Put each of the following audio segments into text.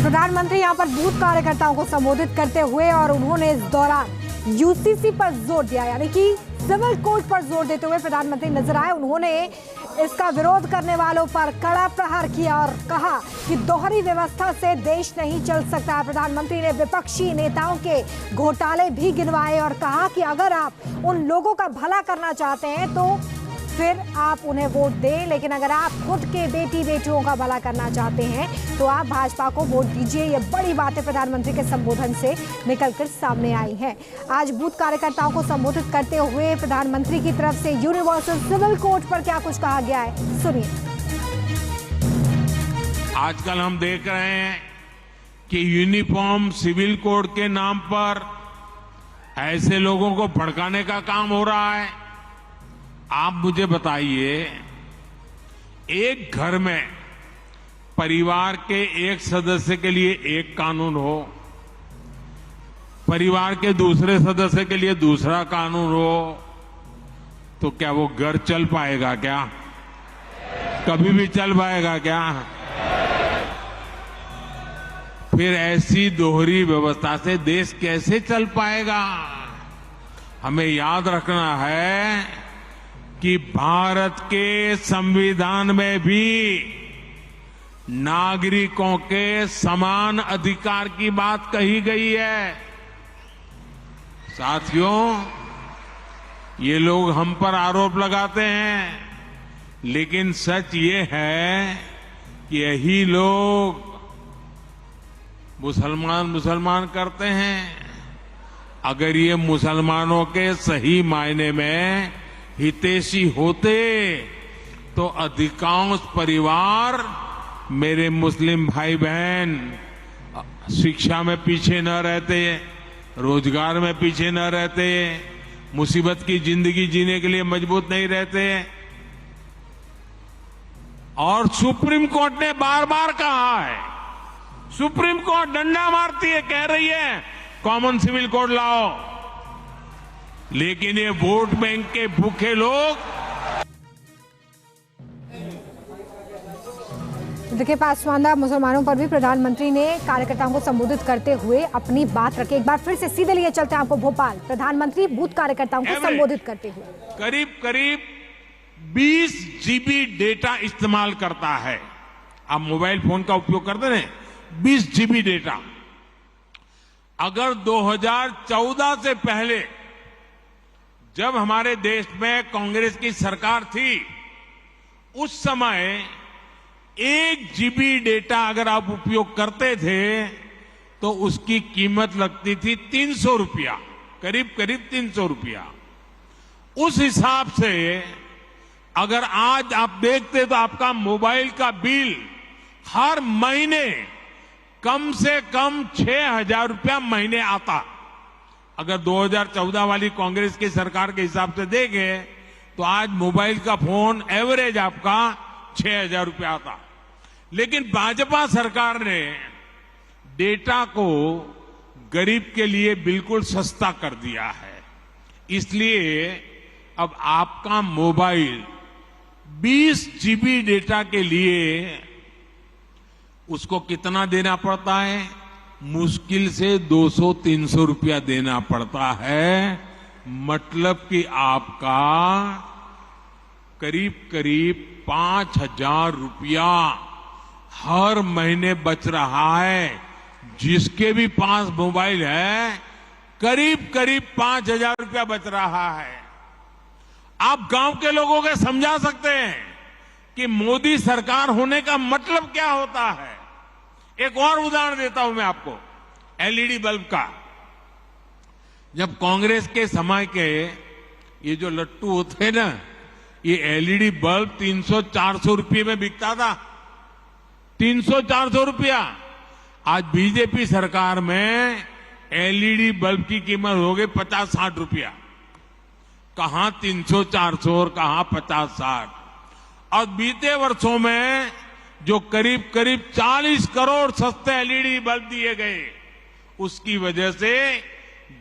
प्रधानमंत्री यहां पर बूथ कार्यकर्ताओं को संबोधित करते हुए और उन्होंने इस दौरान यूसीसी पर जोर दिया, यानी कि सिविल कोड पर जोर देते हुए प्रधानमंत्री नजर आए। उन्होंने इसका विरोध करने वालों पर कड़ा प्रहार किया और कहा कि दोहरी व्यवस्था से देश नहीं चल सकता। प्रधानमंत्री ने विपक्षी नेताओं के घोटाले भी गिनवाए और कहा कि अगर आप उन लोगों का भला करना चाहते हैं तो फिर आप उन्हें वोट दें, लेकिन अगर आप खुद के बेटी बेटियों का भला करना चाहते हैं तो आप भाजपा को वोट दीजिए। ये बड़ी बातें प्रधानमंत्री के संबोधन से निकलकर सामने आई हैं। आज बूथ कार्यकर्ताओं को संबोधित करते हुए प्रधानमंत्री की तरफ से यूनिवर्सल सिविल कोड पर क्या कुछ कहा गया है, सुनिए। आजकल हम देख रहे हैं कि यूनिफॉर्म सिविल कोड के नाम पर ऐसे लोगों को भड़काने का काम हो रहा है। आप मुझे बताइए, एक घर में परिवार के एक सदस्य के लिए एक कानून हो, परिवार के दूसरे सदस्य के लिए दूसरा कानून हो, तो क्या वो घर चल पाएगा? क्या कभी भी चल पाएगा क्या? फिर ऐसी दोहरी व्यवस्था से देश कैसे चल पाएगा? हमें याद रखना है कि भारत के संविधान में भी नागरिकों के समान अधिकार की बात कही गई है। साथियों, ये लोग हम पर आरोप लगाते हैं, लेकिन सच ये है कि यही लोग मुसलमान करते हैं। अगर ये मुसलमानों के सही मायने में हितैषी होते तो अधिकांश परिवार, मेरे मुस्लिम भाई बहन, शिक्षा में पीछे न रहते, रोजगार में पीछे न रहते, मुसीबत की जिंदगी जीने के लिए मजबूत नहीं रहते। और सुप्रीम कोर्ट ने बार बार कहा है, सुप्रीम कोर्ट डंडा मारती है, कह रही है कॉमन सिविल कोड लाओ, लेकिन ये वोट बैंक के भूखे लोग। देखिए, पासवानदा मुसलमानों पर भी प्रधानमंत्री ने कार्यकर्ताओं को संबोधित करते हुए अपनी बात रखी। एक बार फिर से सीधे लिए चलते हैं आपको भोपाल। प्रधानमंत्री बूथ कार्यकर्ताओं को संबोधित करते हुए करीब 20 जीबी डेटा इस्तेमाल करता है। आप मोबाइल फोन का उपयोग करते हैं, 20 जीबी डेटा। अगर 2014 से पहले जब हमारे देश में कांग्रेस की सरकार थी, उस समय 1 जीबी डेटा अगर आप उपयोग करते थे तो उसकी कीमत लगती थी 300 रुपया, करीब 300 रुपया। उस हिसाब से अगर आज आप देखते तो आपका मोबाइल का बिल हर महीने कम से कम 6,000 रुपया महीने आता। अगर 2014 वाली कांग्रेस की सरकार के हिसाब से देखें तो आज मोबाइल का फोन एवरेज आपका 6,000 रुपया आता। लेकिन भाजपा सरकार ने डेटा को गरीब के लिए बिल्कुल सस्ता कर दिया है। इसलिए अब आपका मोबाइल 20 जीबी डेटा के लिए उसको कितना देना पड़ता है? मुश्किल से 200-300 रुपया देना पड़ता है। मतलब कि आपका करीब 5,000 रुपया हर महीने बच रहा है। जिसके भी पास मोबाइल है, करीब 5,000 रुपया बच रहा है। आप गांव के लोगों को समझा सकते हैं कि मोदी सरकार होने का मतलब क्या होता है। एक और उदाहरण देता हूं मैं आपको, एलईडी बल्ब का। जब कांग्रेस के समय के ये जो लट्टू होते हैं ना, ये एलईडी बल्ब 300-400 रुपये में बिकता था। 300-400 रुपया। आज बीजेपी सरकार में एलईडी बल्ब की कीमत हो गई 50-60 रुपया। कहां 300-400 और कहां 50-60। और बीते वर्षों में जो करीब 40 करोड़ सस्ते एलईडी बल्ब दिए गए, उसकी वजह से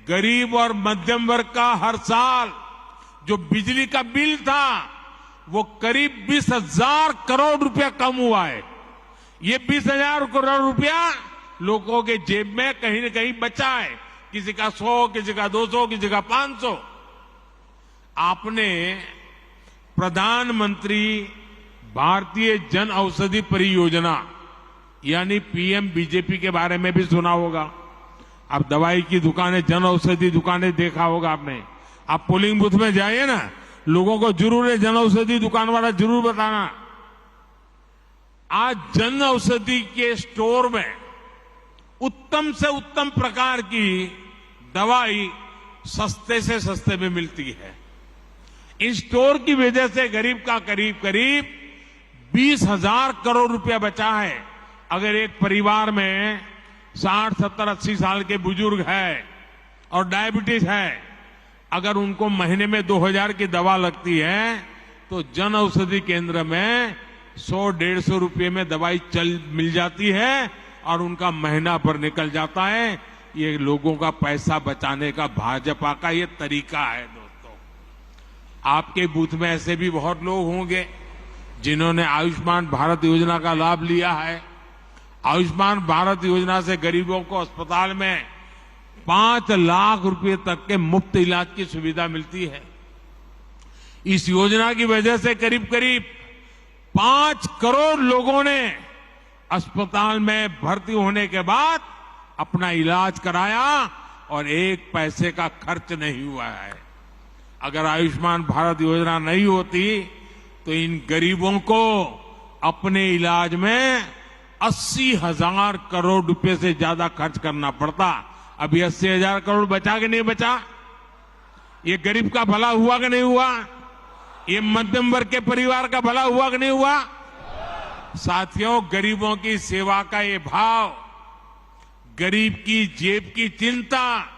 गरीब और मध्यम वर्ग का हर साल जो बिजली का बिल था वो करीब 20,000 करोड़ रुपया कम हुआ है। ये 20,000 करोड़ रुपया लोगों के जेब में कहीं न कहीं बचा है। किसी का 100, किसी का 200, किसी का 500। आपने प्रधानमंत्री भारतीय जन औषधि परियोजना यानी पीएम बीजेपी के बारे में भी सुना होगा। आप दवाई की दुकानें, जन औषधि दुकानें देखा होगा आपने। आप पोलिंग बूथ में जाइए ना, लोगों को जरूर है जन औषधि दुकान वाला जरूर बताना। आज जन औषधि के स्टोर में उत्तम से उत्तम प्रकार की दवाई सस्ते से सस्ते में मिलती है। इस स्टोर की वजह से गरीब का करीब करीब 20,000 करोड़ रुपया बचा है। अगर एक परिवार में 60, 70, 80 साल के बुजुर्ग है और डायबिटीज है, अगर उनको महीने में 2,000 की दवा लगती है तो जन औषधि केंद्र में 100-150 रुपये में दवाई मिल जाती है और उनका महीना भर निकल जाता है। ये लोगों का पैसा बचाने का भाजपा का ये तरीका है। दोस्तों, आपके बूथ में ऐसे भी बहुत लोग होंगे जिन्होंने आयुष्मान भारत योजना का लाभ लिया है। आयुष्मान भारत योजना से गरीबों को अस्पताल में 5 लाख रुपए तक के मुफ्त इलाज की सुविधा मिलती है। इस योजना की वजह से करीब करीब 5 करोड़ लोगों ने अस्पताल में भर्ती होने के बाद अपना इलाज कराया और 1 पैसे का खर्च नहीं हुआ है। अगर आयुष्मान भारत योजना नहीं होती तो इन गरीबों को अपने इलाज में 80,000 करोड़ रुपए से ज्यादा खर्च करना पड़ता। अभी 80,000 करोड़ बचा कि नहीं बचा? ये गरीब का भला हुआ कि नहीं हुआ? ये मध्यम वर्ग के परिवार का भला हुआ कि नहीं हुआ? साथियों, गरीबों की सेवा का ये भाव, गरीब की जेब की चिंता